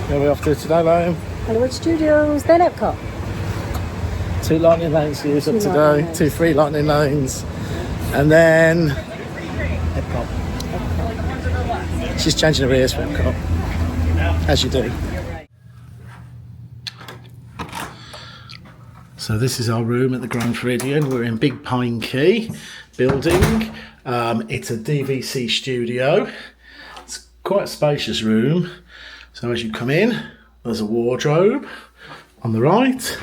Where are we off to today, Liam? Hollywood Studios, then EPCOT. 2 lightning lanes to use up today, 2 free lightning lanes, and then EPCOT. She's changing her ears for EPCOT, as you do. So this is our room at the Grand Floridian. We're in Big Pine Key building. It's a DVC studio. It's quite a spacious room. So as you come in, there's a wardrobe on the right,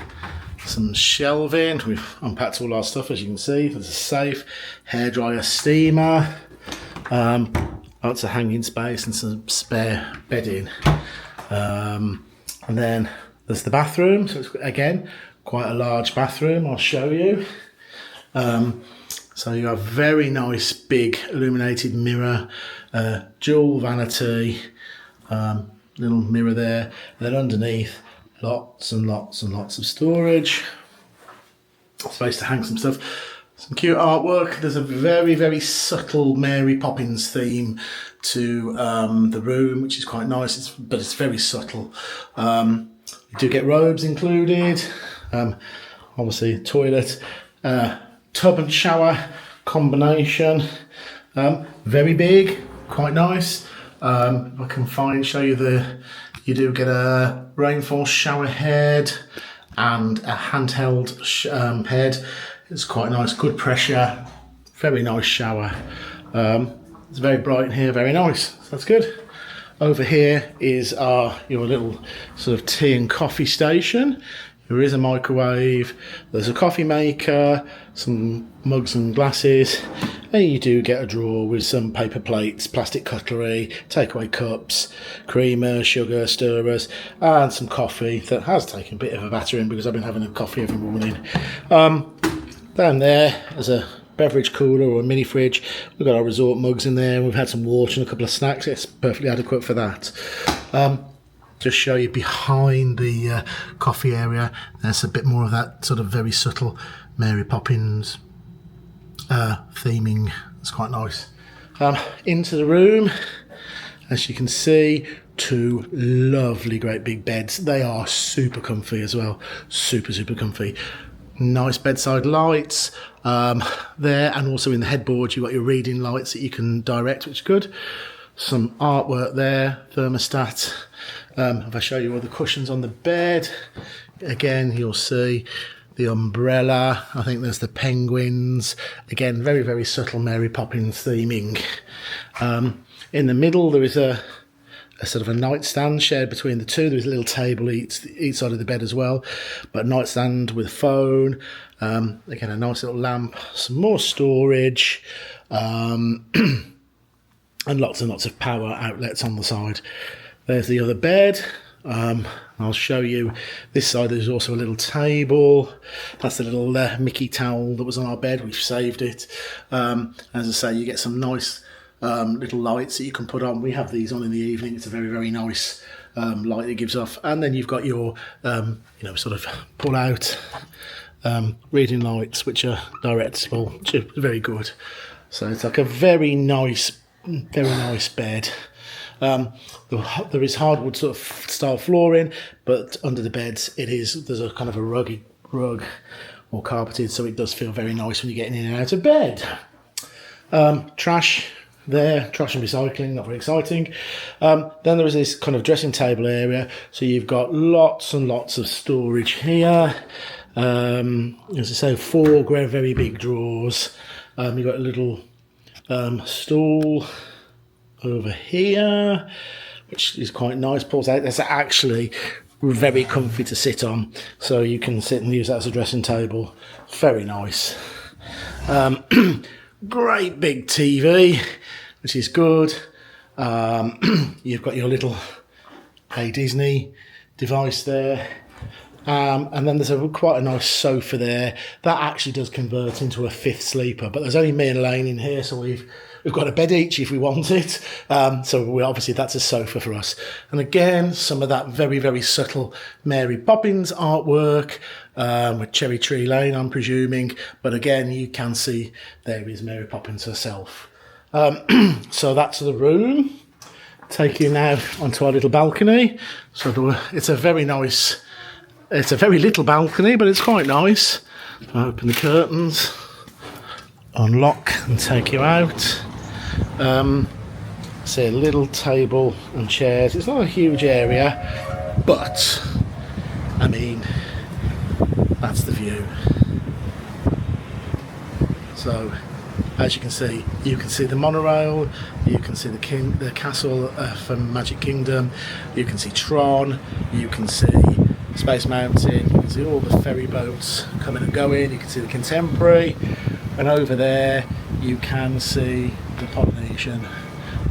some shelving. We've unpacked all our stuff, as you can see. There's a safe, hairdryer, steamer, lots of hanging space and some spare bedding. And then there's the bathroom. So it's, again, quite a large bathroom. I'll show you. So you have very nice big illuminated mirror, dual vanity, little mirror there, and then underneath lots and lots and lots of storage, space to hang some stuff, some cute artwork. There's a very, very subtle Mary Poppins theme to the room, which is quite nice, but it's very subtle. You do get robes included, obviously toilet, tub and shower combination, very big, quite nice. If I can show you you do get a rainfall shower head and a handheld head. It's quite nice, good pressure, very nice shower. It's very bright in here, very nice, so that's good. Over here is your little sort of tea and coffee station. There is a microwave, there's a coffee maker, some mugs and glasses, and you do get a drawer with some paper plates, plastic cutlery, takeaway cups, creamer, sugar, stirrers, and some coffee that has taken a bit of a battering because I've been having a coffee every morning. Down there is a beverage cooler or a mini fridge. We've got our resort mugs in there, we've had some water and a couple of snacks. It's perfectly adequate for that. Just show you behind the coffee area, there's a bit more of that sort of very subtle Mary Poppins theming. It's quite nice. Into the room, as you can see, 2 lovely great big beds. They are super comfy as well, super comfy. Nice bedside lights there, and also in the headboard you've got your reading lights that you can direct, which is good. Some artwork there, thermostat. If I show you all the cushions on the bed, again you'll see the umbrella. I think there's the penguins. Again, very, very subtle Mary Poppins theming. In the middle there is a sort of a nightstand shared between the two. There's a little table each side of the bed as well, but nightstand with phone. Again, a nice little lamp, some more storage, and lots and lots of power outlets on the side. There's the other bed. I'll show you this side. There's also a little table. That's the little Mickey towel that was on our bed. We've saved it. As I say, you get some nice little lights that you can put on. We have these on in the evening. It's a very, very nice light it gives off. And then you've got your sort of pull out reading lights, which are directable, which are very good. So it's like a very nice bed. There is hardwood sort of style flooring, but under the beds there's a kind of a rug or carpeted, so it does feel very nice when you're getting in and out of bed. Trash there, trash and recycling, not very exciting. Then there is this kind of dressing table area, so you've got lots and lots of storage here. As I say, 4 very big drawers. You've got a little stool over here, which is quite nice, pulls out. That's actually very comfy to sit on, so you can sit and use that as a dressing table. Very nice. Great big TV, which is good. You've got your little Disney device there. And then there's quite a nice sofa there. That actually does convert into a 5th sleeper, but there's only me and Elaine in here, so we've got a bed each if we want it. So obviously that's a sofa for us. And again, some of that very, very subtle Mary Poppins artwork with Cherry Tree Lane, I'm presuming. But again, you can see there is Mary Poppins herself. So that's the room. take you now onto our little balcony. So it's a very nice, it's a very little balcony, but it's quite nice. Open the curtains, unlock and take you out. See a little table and chairs. It's not a huge area, but I mean, that's the view. So as you can see the monorail, you can see the castle from Magic Kingdom, you can see Tron, you can see Space Mountain, you can see all the ferry boats coming and going, you can see the Contemporary, and over there you can see the Polynesian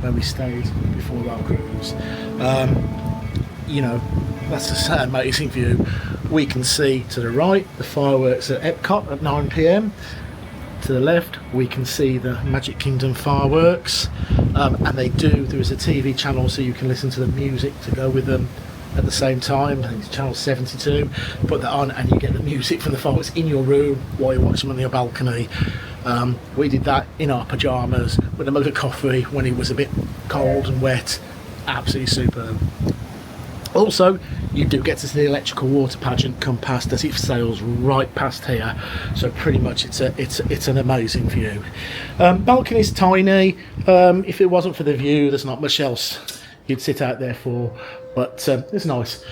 where we stayed before our cruise. You know, that's an amazing view. We can see to the right the fireworks at EPCOT at 9 PM. To the left we can see the Magic Kingdom fireworks, and there is a TV channel so you can listen to the music to go with them at the same time. I think it's channel 72. Put that on and you get the music from the fireworks in your room while you're watching them on your balcony. We did that in our pyjamas with a mug of coffee when it was a bit cold and wet. Absolutely superb. Also, you do get to see the electrical water pageant come past as it sails right past here. So pretty much it's an amazing view. Balcony's tiny. If it wasn't for the view, there's not much else you'd sit out there for. But it's nice.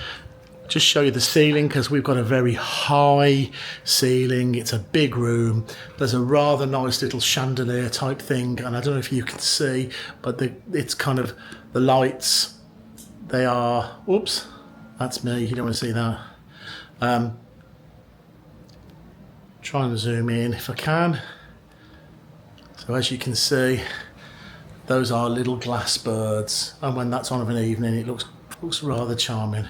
Just show you the ceiling because we've got a very high ceiling. It's a big room. There's a rather nice little chandelier type thing, and I don't know if you can see, but it's kind of the lights. They are, oops, that's me, you don't want to see that. Try and zoom in if I can. So as you can see, those are little glass birds, and when that's on of an evening, it looks rather charming.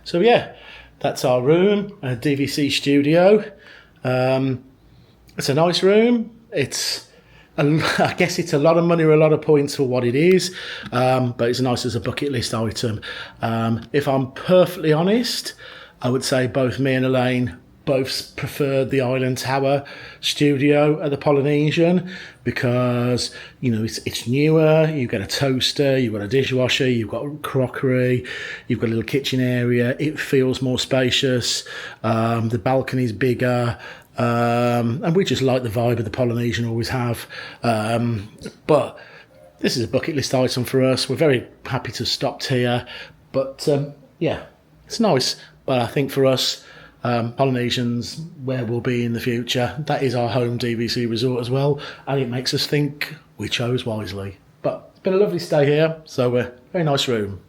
So yeah, that's our room, a DVC studio. It's a nice room. I guess it's a lot of money or a lot of points for what it is, but it's nice as a bucket list item. If I'm perfectly honest, I would say both me and Elaine both preferred the Island Tower studio at the Polynesian because, you know, it's newer. You've got a toaster, you've got a dishwasher, you've got crockery, you've got a little kitchen area. It feels more spacious. The balcony's bigger. And we just like the vibe of the Polynesian, always have. But this is a bucket list item for us. We're very happy to have stopped here. But yeah, it's nice. But I think for us, Polynesian's where we'll be in the future. That is our home DVC resort as well. And it makes us think we chose wisely. But it's been a lovely stay here. So very nice room.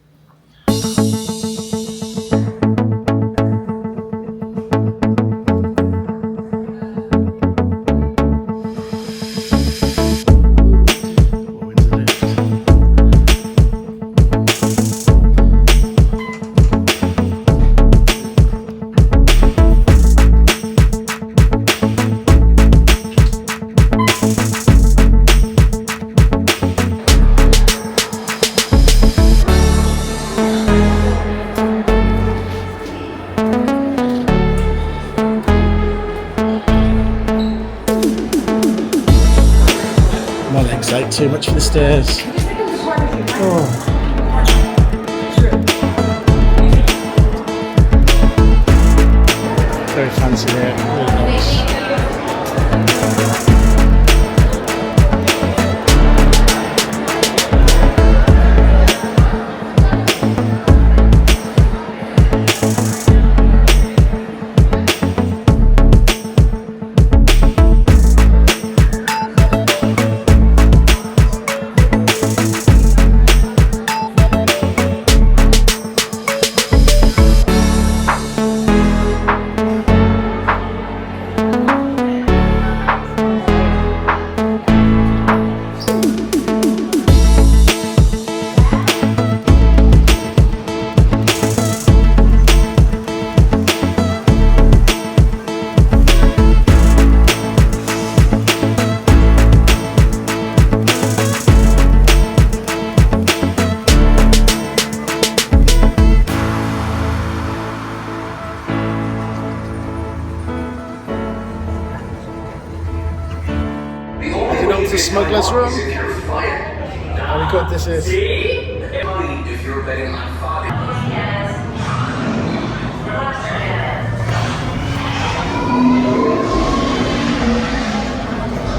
Too much for the stairs. Oh. Very fancy there, really nice. to Smugglers Run. How good this is. If you're betting on Father.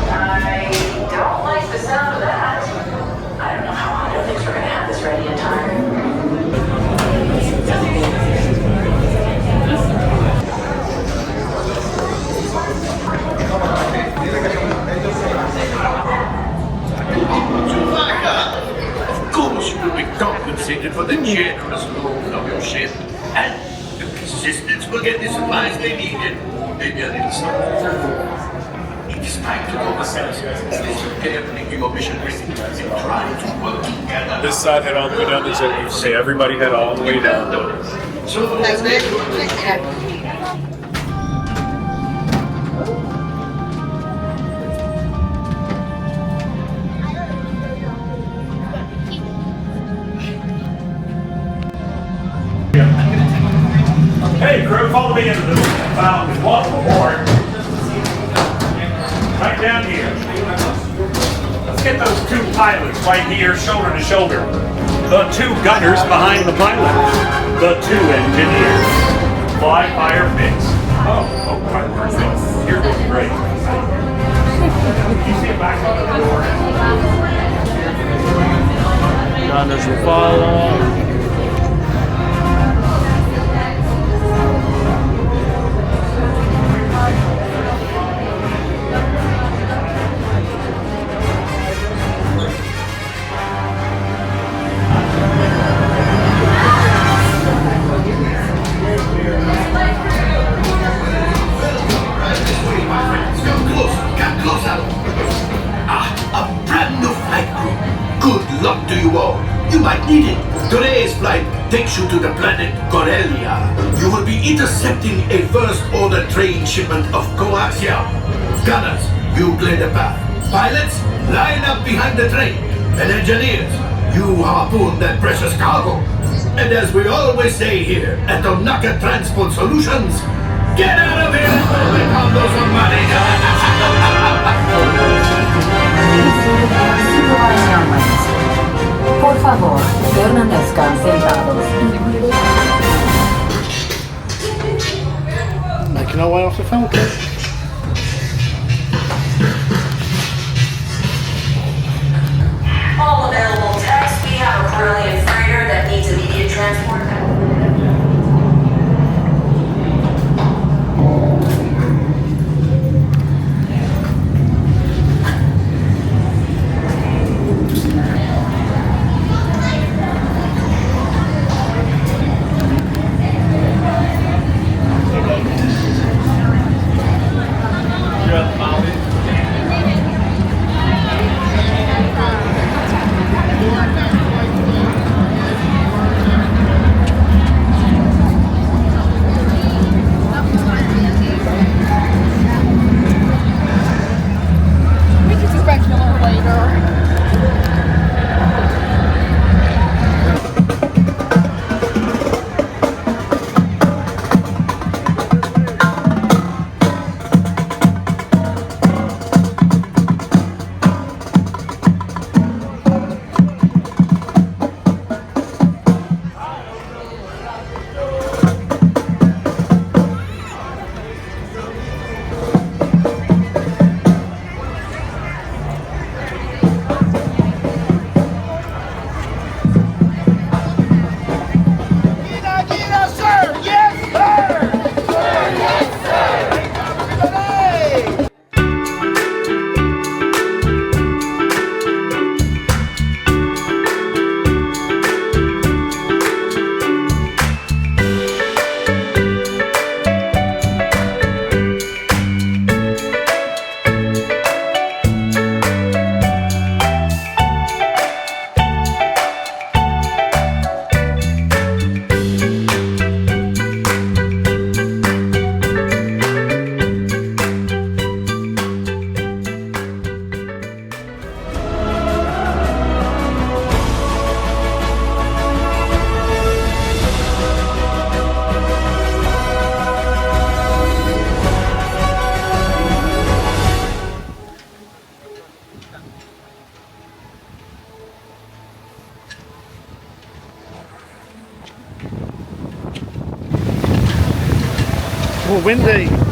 I don't like the sound of that. I don't know how Otto thinks we're gonna have this ready in time. Of course, you will be compensated for the generous loan of your ship, and the resistance will get the supplies they needed. Maybe a little something. It is time to go assess this repair making your mission ready and try to work together. This side head all the way down this way. You say everybody head all the way down. So Hey, crew, follow me into the fountain. Welcome aboard. Right down here. Let's get those two pilots right here, shoulder to shoulder. The two gunners behind the pilot. The two engineers. Fly, fire, fix. Oh, where's this? You're doing great. You see it back on the door. Gunners will follow. A brand new flight crew. Good luck to you all. You might need it. Today's flight takes you to the planet Corellia. You will be intercepting a first-order train shipment of coaxium. Gunners, you clear the path. Pilots, line up behind the train. And engineers, you harpoon that precious cargo. And as we always say here at Onaka Transport Solutions, get out of here and handle some money. Por favor, permanezcan sentados. Making our way off the Falcon. All available techs, we have a Corellian freighter that needs immediate transport. little windy.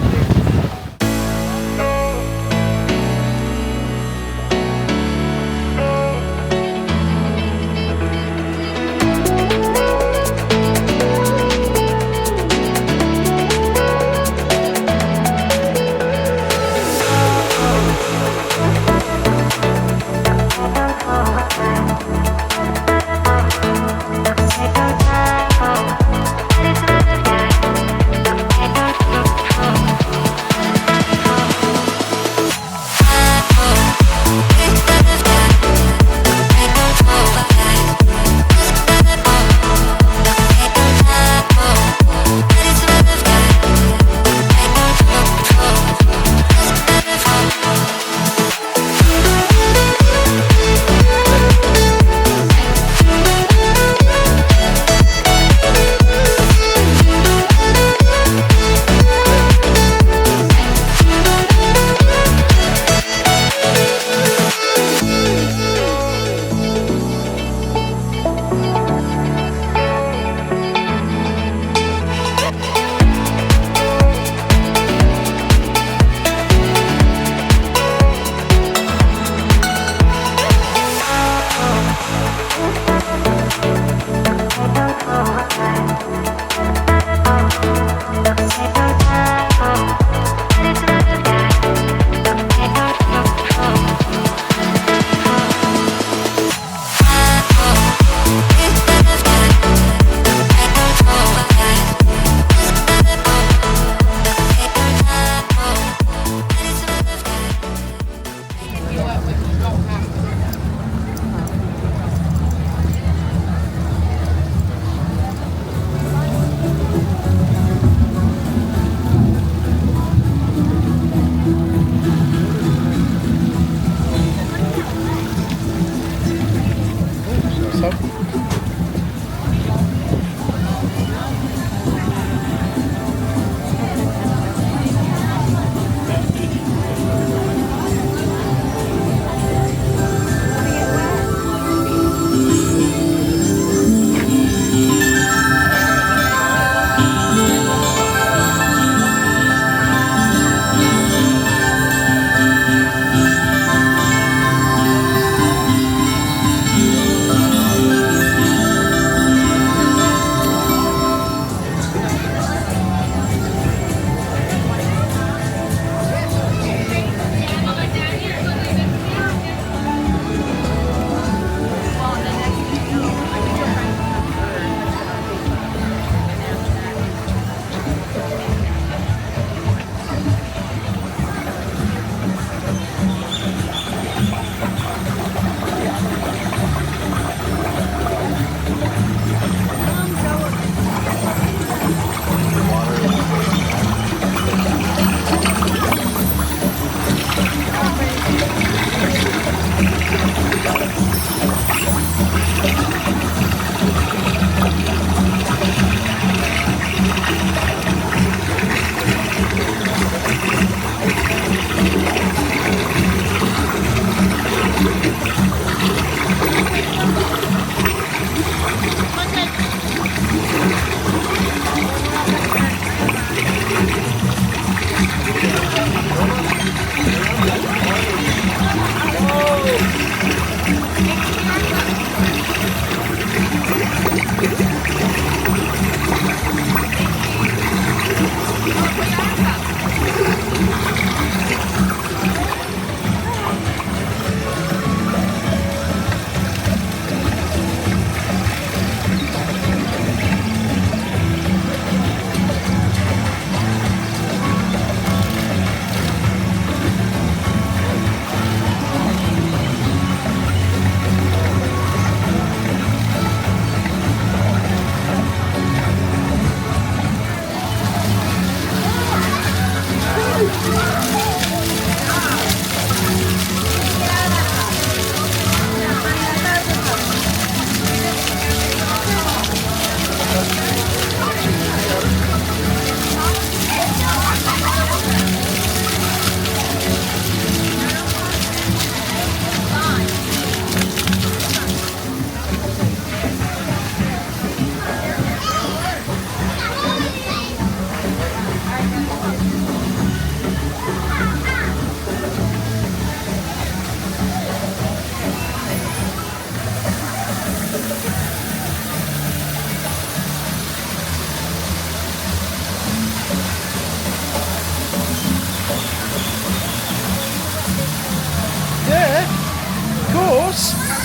course.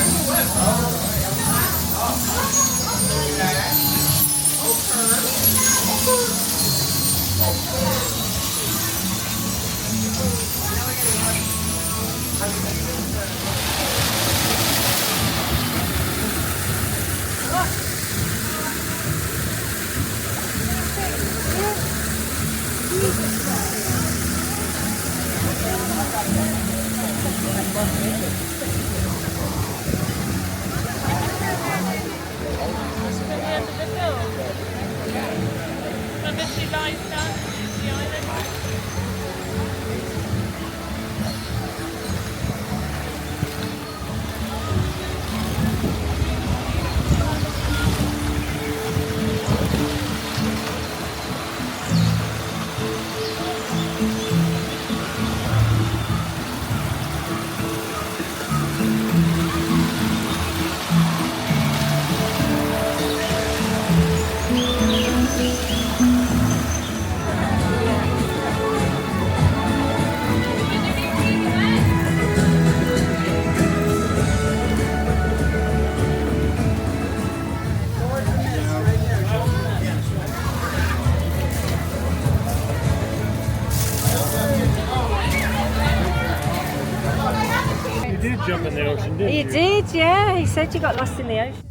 Jump in the ocean, didn't you? You did, yeah. He said you got lost in the ocean.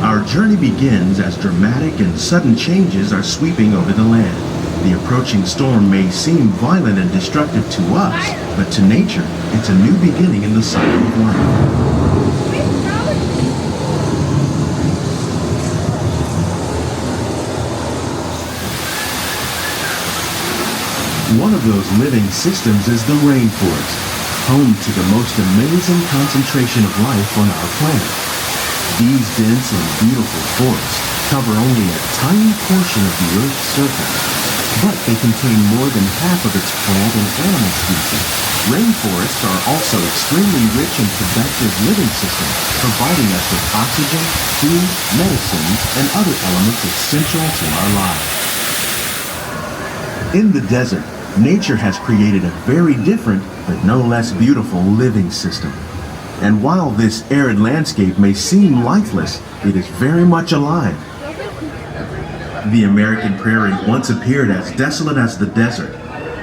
Our journey begins as dramatic and sudden changes are sweeping over the land. The approaching storm may seem violent and destructive to us, but to nature, it's a new beginning in the cycle of life. One of those living systems is the rainforest, home to the most amazing concentration of life on our planet. These dense and beautiful forests cover only a tiny portion of the Earth's surface, but they contain more than half of its plant and animal species. Rainforests are also extremely rich and productive living systems, providing us with oxygen, food, medicines, and other elements essential to our lives. In the desert, nature has created a very different, but no less beautiful living system. And while this arid landscape may seem lifeless, it is very much alive. The American prairie once appeared as desolate as the desert,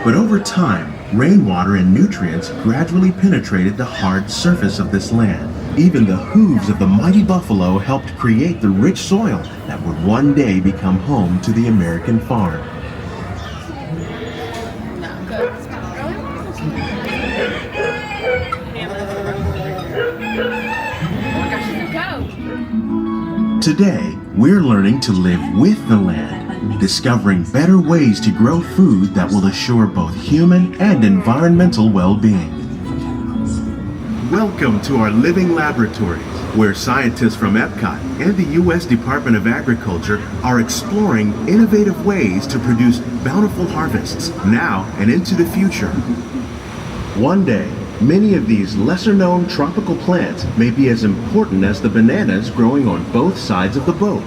but over time, rainwater and nutrients gradually penetrated the hard surface of this land. Even the hooves of the mighty buffalo helped create the rich soil that would one day become home to the American farm. Today, we're learning to live with the land, discovering better ways to grow food that will assure both human and environmental well-being. Welcome to our living laboratories, where scientists from EPCOT and the U.S. Department of Agriculture are exploring innovative ways to produce bountiful harvests now and into the future. One day, many of these lesser-known tropical plants may be as important as the bananas growing on both sides of the boat.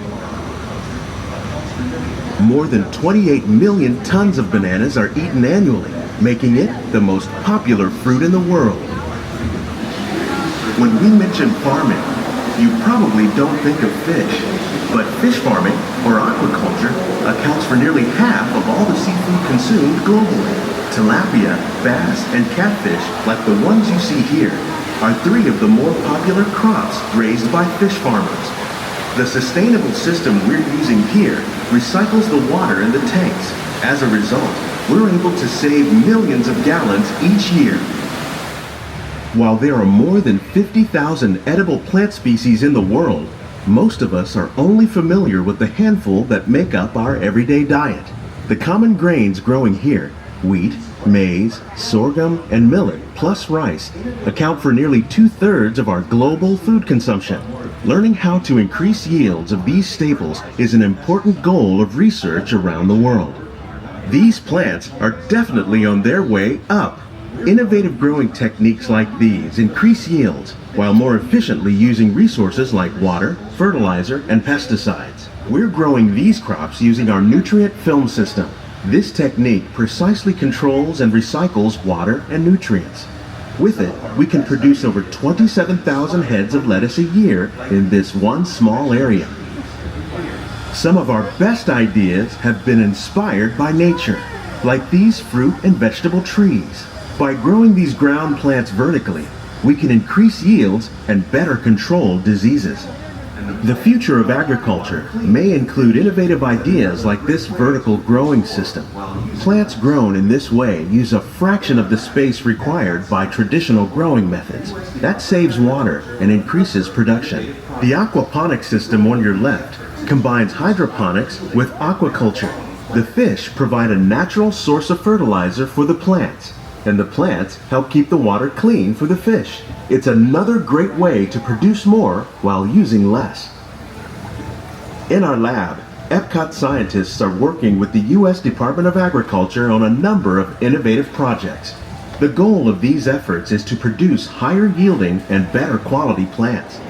More than 28 million tons of bananas are eaten annually, making it the most popular fruit in the world. When we mention farming, you probably don't think of fish, but fish farming, or aquaculture, accounts for nearly half of all the seafood consumed globally. Tilapia, bass, and catfish, like the ones you see here, are three of the more popular crops raised by fish farmers. The sustainable system we're using here recycles the water in the tanks. As a result, we're able to save millions of gallons each year. While there are more than 50,000 edible plant species in the world, most of us are only familiar with the handful that make up our everyday diet. The common grains growing here, wheat, maize, sorghum, and millet, plus rice, account for nearly 2/3 of our global food consumption. Learning how to increase yields of these staples is an important goal of research around the world. These plants are definitely on their way up. Innovative growing techniques like these increase yields while more efficiently using resources like water, fertilizer, and pesticides. We're growing these crops using our nutrient film system. This technique precisely controls and recycles water and nutrients. With it, we can produce over 27,000 heads of lettuce a year in this one small area. Some of our best ideas have been inspired by nature, like these fruit and vegetable trees. By growing these ground plants vertically, we can increase yields and better control diseases. The future of agriculture may include innovative ideas like this vertical growing system. Plants grown in this way use a fraction of the space required by traditional growing methods. That saves water and increases production. The aquaponics system on your left combines hydroponics with aquaculture. The fish provide a natural source of fertilizer for the plants, and the plants help keep the water clean for the fish. It's another great way to produce more while using less. In our lab, EPCOT scientists are working with the U.S. Department of Agriculture on a number of innovative projects. The goal of these efforts is to produce higher yielding and better quality plants.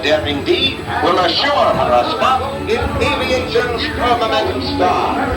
daring deed will assure her a spot in aviation's firmament star.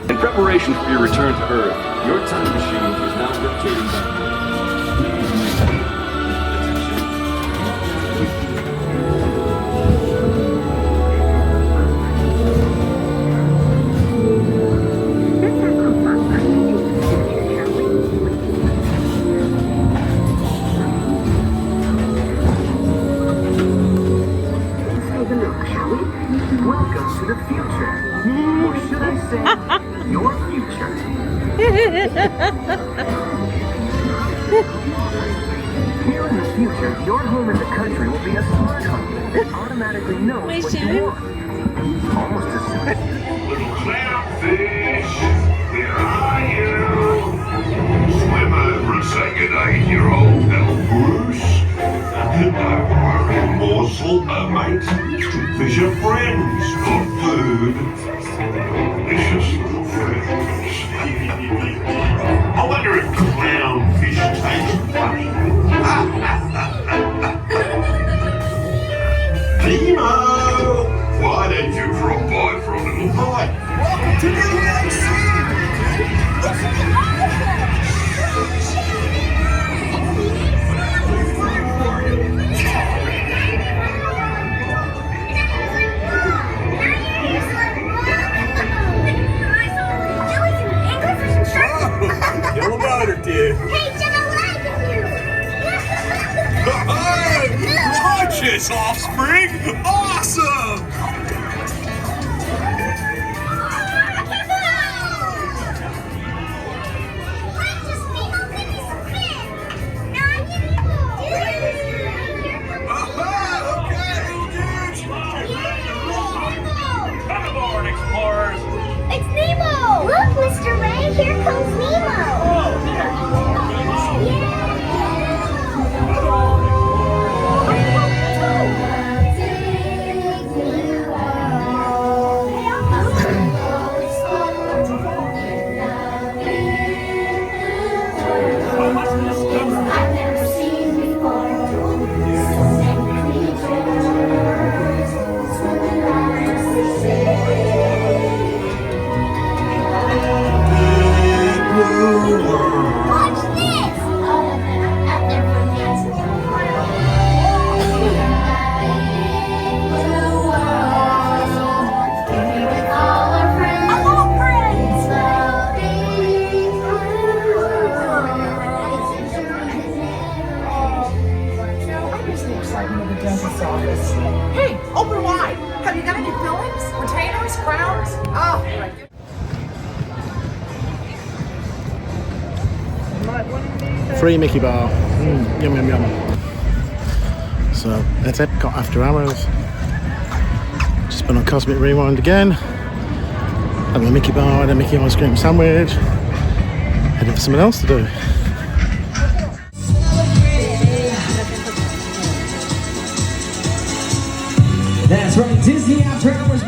In preparation for your return to Earth, your time machine is now rotating back. Welcome to the future. Or should I say, your future. Here in the future, your home in the country will be a smart home that automatically knows what you want. Almost as soon as Little clownfish, where are you? Swim over and say good day to your old pal Bruce. Don't worry, morsel, mate. Fish are friends, not food. Delicious little friends. I wonder if clownfish taste funny. Nemo! Why don't you drop by for a little bite? Welcome to DVC! Yellow motor, dude. Hey, Jim, I like you. Gorgeous, offspring. Awesome. Come aboard, explorers. It's Nemo! Look, Mr. Ray, here comes Nemo! I've never seen before. So many creatures swimming around the sea. Watch this! I've never danced blue world. With all our friends. Hello, friends! Floating Hey, open wide. Have you got any fillings? Potatoes? Crowns? Oh, my goodness. Free Mickey bar. Yum, yum, yum. So that's EPCOT after hours. Just been on Cosmic Rewind again. Having a Mickey bar and a Mickey ice cream sandwich. Heading for something else to do. That's right, Disney After Hours.